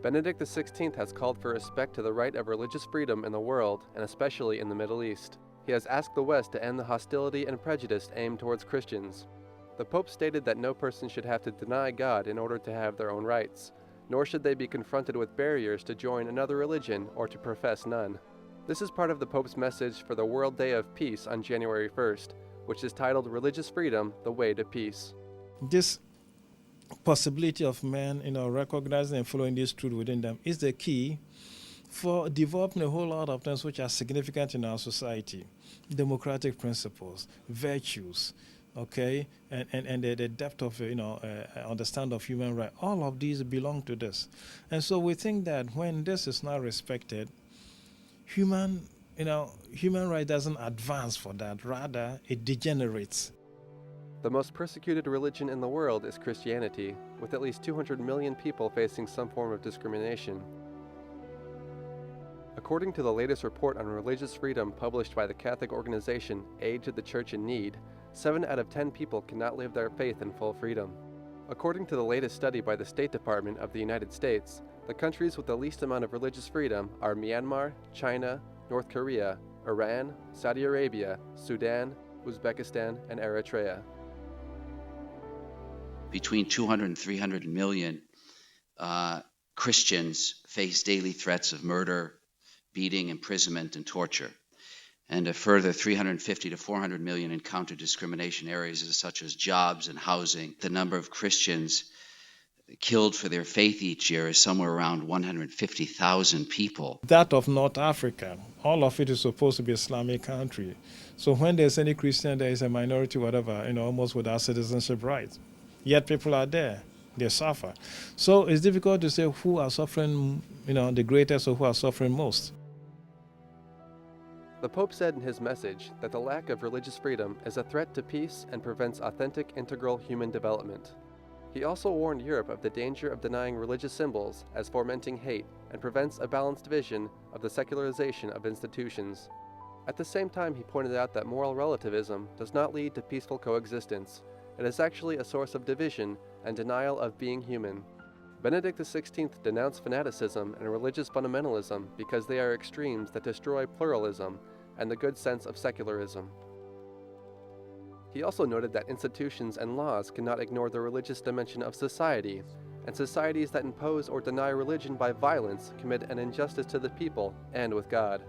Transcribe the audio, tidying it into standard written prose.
Benedict XVI has called for respect to the right of religious freedom in the world, and especially in the Middle East. He has asked the West to end the hostility and prejudice aimed towards Christians. The Pope stated that no person should have to deny God in order to have their own rights, nor should they be confronted with barriers to join another religion or to profess none. This is part of the Pope's message for the World Day of Peace on January 1st, which is titled Religious Freedom, the Way to Peace. This possibility of men, recognizing and following this truth within them is the key for developing a whole lot of things which are significant in our society. Democratic principles, virtues, okay, and the depth of understanding of human rights. All of these belong to this. And so we think that when this is not respected, human right doesn't advance for that. Rather, it degenerates. The most persecuted religion in the world is Christianity, with at least 200 million people facing some form of discrimination. According to the latest report on religious freedom published by the Catholic organization Aid to the Church in Need, 7 out of 10 people cannot live their faith in full freedom. According to the latest study by the State Department of the United States, the countries with the least amount of religious freedom are Myanmar, China, North Korea, Iran, Saudi Arabia, Sudan, Uzbekistan, and Eritrea. Between 200 and 300 million Christians face daily threats of murder, beating, imprisonment, and torture. And a further 350 to 400 million encounter discrimination areas such as jobs and housing. The number of Christians killed for their faith each year is somewhere around 150,000 people. That of North Africa, all of it is supposed to be Islamic country. So when there's any Christian, there is a minority, whatever, almost without citizenship rights. Yet people are there. They suffer. So it's difficult to say who are suffering, the greatest or who are suffering most. The Pope said in his message that the lack of religious freedom is a threat to peace and prevents authentic, integral human development. He also warned Europe of the danger of denying religious symbols as fomenting hate and prevents a balanced vision of the secularization of institutions. At the same time, he pointed out that moral relativism does not lead to peaceful coexistence. It is actually a source of division and denial of being human. Benedict XVI denounced fanaticism and religious fundamentalism because they are extremes that destroy pluralism and the good sense of secularism. He also noted that institutions and laws cannot ignore the religious dimension of society, and societies that impose or deny religion by violence commit an injustice to the people and with God.